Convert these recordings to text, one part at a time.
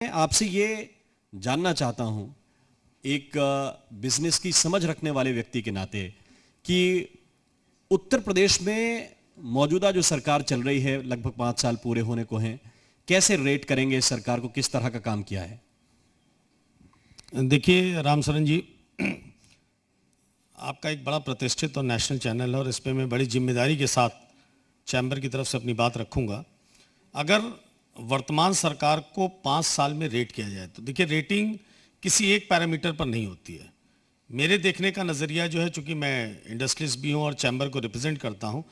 मैं आपसे ये जानना चाहता हूं, एक बिजनेस की समझ रखने वाले व्यक्ति के नाते, कि उत्तर प्रदेश में मौजूदा जो सरकार चल रही है, लगभग 5 साल पूरे होने को हैं, कैसे रेट करेंगे इस सरकार को, किस तरह का काम किया है? देखिए रामशरण जी, आपका एक बड़ा प्रतिष्ठित और नेशनल चैनल है और इस पे मैं बड़ी जिम्मेदारी के साथ चैम्बर की तरफ से अपनी बात रखूंगा। अगर वर्तमान सरकार को 5 साल में रेट किया जाए तो देखिए, रेटिंग किसी एक पैरामीटर पर नहीं होती है। मेरे देखने का नज़रिया जो है, चूंकि मैं इंडस्ट्रियलिस्ट भी हूँ और चैम्बर को रिप्रेजेंट करता हूँ,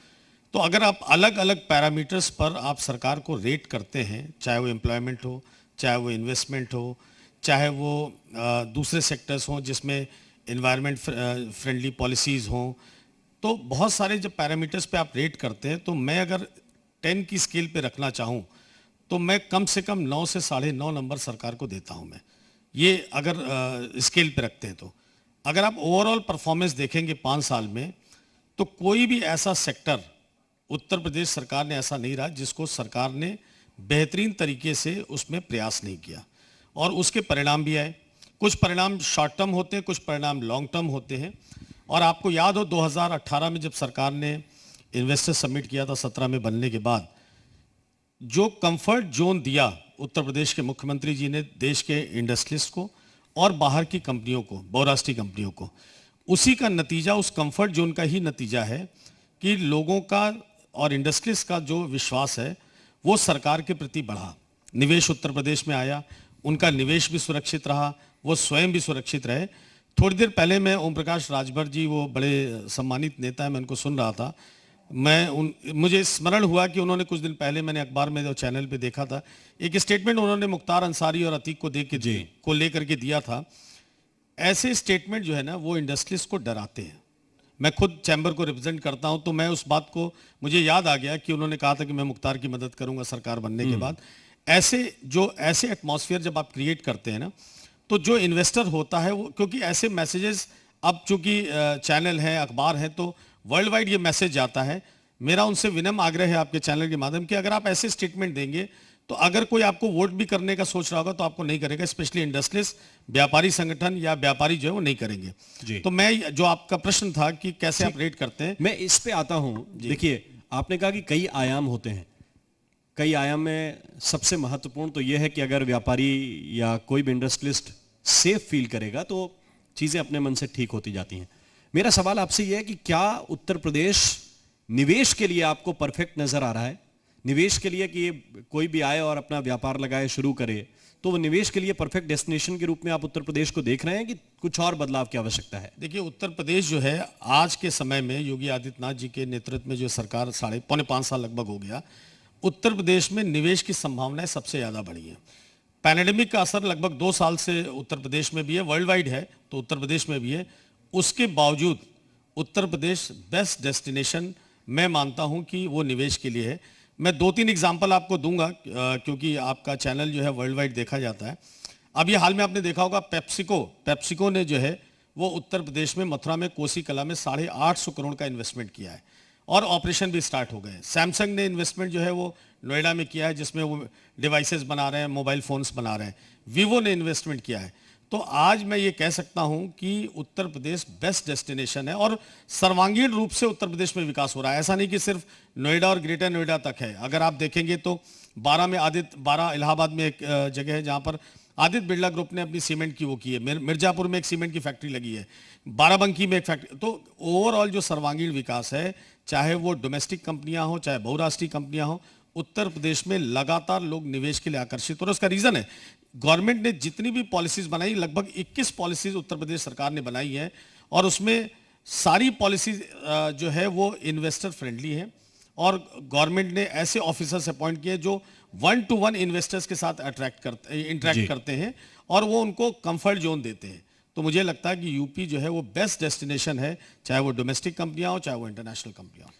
तो अगर आप अलग अलग पैरामीटर्स पर आप सरकार को रेट करते हैं, चाहे वो एम्प्लॉयमेंट हो, चाहे वो इन्वेस्टमेंट हो, चाहे वो दूसरे सेक्टर्स हों जिसमें इन्वायरमेंट फ्रेंडली पॉलिसीज़ हों, तो बहुत सारे जब पैरामीटर्स पे आप रेट करते हैं, तो मैं अगर 10 की स्केल पे रखना चाहूँ तो मैं कम से कम 9 से 9.5 नंबर सरकार को देता हूँ मैं, ये अगर स्केल पे रखते हैं। तो अगर आप ओवरऑल परफॉर्मेंस देखेंगे 5 साल में, तो कोई भी ऐसा सेक्टर उत्तर प्रदेश सरकार ने ऐसा नहीं रहा जिसको सरकार ने बेहतरीन तरीके से उसमें प्रयास नहीं किया, और उसके परिणाम भी आए। कुछ परिणाम शॉर्ट टर्म होते हैं, कुछ परिणाम लॉन्ग टर्म होते हैं। और आपको याद हो 2018 में जब सरकार ने इन्वेस्टर समिट किया था 17 में बनने के बाद, जो कंफर्ट जोन दिया उत्तर प्रदेश के मुख्यमंत्री जी ने देश के इंडस्ट्रियलिस्ट को और बाहर की कंपनियों को, बहुराष्ट्रीय कंपनियों को, उसी का नतीजा, उस कंफर्ट जोन का ही नतीजा है कि लोगों का और इंडस्ट्रियलिस्ट का जो विश्वास है वो सरकार के प्रति बढ़ा। निवेश उत्तर प्रदेश में आया, उनका निवेश भी सुरक्षित रहा, वो स्वयं भी सुरक्षित रहे। थोड़ी देर पहले मैं ओम प्रकाश राजभर जी, वो बड़े सम्मानित नेता है, मैं उनको सुन रहा था, मुझे स्मरण हुआ कि उन्होंने कुछ दिन पहले, मैंने अखबार में जो चैनल पे देखा था, एक स्टेटमेंट उन्होंने मुख्तार अंसारी और अतीक को लेकर के दिया था। ऐसे स्टेटमेंट जो है ना, वो इंडस्ट्रियलिस्ट को डराते हैं। मैं खुद चैम्बर को रिप्रेजेंट करता हूं, तो मैं उस बात को, मुझे याद आ गया कि उन्होंने कहा था कि मैं मुख्तार की मदद करूंगा सरकार बनने के बाद। ऐसे एटमॉस्फेयर जब आप क्रिएट करते हैं ना, तो जो इन्वेस्टर होता है वो, क्योंकि ऐसे मैसेजेस अब चूंकि चैनल है, अखबार है, तो वर्ल्ड वाइड ये मैसेज जाता है। मेरा उनसे विनम्र आग्रह है आपके चैनल के माध्यम कि अगर आप ऐसे स्टेटमेंट देंगे तो अगर कोई आपको वोट भी करने का सोच रहा होगा तो आपको नहीं करेगा, स्पेशली इंडस्ट्रियलिस्ट, व्यापारी संगठन या व्यापारी जो है वो नहीं करेंगे। तो मैं, जो आपका प्रश्न था कि कैसे आप रेट करते हैं, मैं इस पे आता हूं। देखिए, आपने कहा कि कई आयाम होते हैं, कई आयाम में सबसे महत्वपूर्ण तो यह है कि अगर व्यापारी या कोई भी इंडस्ट्रियलिस्ट सेफ फील करेगा तो चीजें अपने मन से ठीक होती जाती हैं। मेरा सवाल आपसे यह है कि क्या उत्तर प्रदेश निवेश के लिए आपको परफेक्ट नजर आ रहा है? निवेश के लिए, कि कोई भी आए और अपना व्यापार लगाए, शुरू करे, तो वो निवेश के लिए परफेक्ट डेस्टिनेशन के रूप में आप उत्तर प्रदेश को देख रहे हैं कि कुछ और बदलाव की आवश्यकता है? देखिए, उत्तर प्रदेश जो है आज के समय में योगी आदित्यनाथ जी के नेतृत्व में जो सरकार, पौने 5 साल लगभग हो गया, उत्तर प्रदेश में निवेश की संभावनाएं सबसे ज्यादा बढ़ी है। पैंडेमिक का असर लगभग 2 साल से उत्तर प्रदेश में भी है, वर्ल्ड वाइड है तो उत्तर प्रदेश में भी है। उसके बावजूद उत्तर प्रदेश बेस्ट डेस्टिनेशन मैं मानता हूं कि वो निवेश के लिए है। मैं 2-3 एग्जांपल आपको दूंगा, क्योंकि आपका चैनल जो है वर्ल्ड वाइड देखा जाता है। अब ये हाल में आपने देखा होगा, पेप्सिको ने जो है वो उत्तर प्रदेश में मथुरा में कोसी कला में 850 करोड़ का इन्वेस्टमेंट किया है और ऑपरेशन भी स्टार्ट हो गए। सैमसंग ने इन्वेस्टमेंट जो है वो नोएडा में किया है, जिसमें वो डिवाइसेस बना रहे हैं, मोबाइल फोन्स बना रहे हैं। वीवो ने इन्वेस्टमेंट किया है। तो आज मैं ये कह सकता हूं कि उत्तर प्रदेश बेस्ट डेस्टिनेशन है और सर्वांगीण रूप से उत्तर प्रदेश में विकास हो रहा है। ऐसा नहीं कि सिर्फ नोएडा और ग्रेटर नोएडा तक है। अगर आप देखेंगे तो 12 इलाहाबाद में एक जगह है जहां पर आदित्य बिरला ग्रुप ने अपनी सीमेंट की वो की है। मिर्जापुर में एक सीमेंट की फैक्ट्री लगी है, बाराबंकी में एक फैक्ट्री। तो ओवरऑल जो सर्वांगीण विकास है, चाहे वो डोमेस्टिक कंपनियां हो, चाहे बहुराष्ट्रीय कंपनियां हो, उत्तर प्रदेश में लगातार लोग निवेश के लिए आकर्षित हो रहे हैं। उसका रीजन है, गवर्नमेंट ने जितनी भी पॉलिसीज बनाई, लगभग 21 पॉलिसीज उत्तर प्रदेश सरकार ने बनाई है, और उसमें सारी पॉलिसीज जो है वो इन्वेस्टर फ्रेंडली है। और गवर्नमेंट ने ऐसे ऑफिसर्स अपॉइंट किए जो 1-to-1 इन्वेस्टर्स के साथ इंटरेक्ट करते हैं और वो उनको कंफर्ट जोन देते हैं। तो मुझे लगता है कि यूपी जो है वो बेस्ट डेस्टिनेशन है, चाहे वो डोमेस्टिक कंपनियां हो, चाहे वो इंटरनेशनल कंपनियां हो।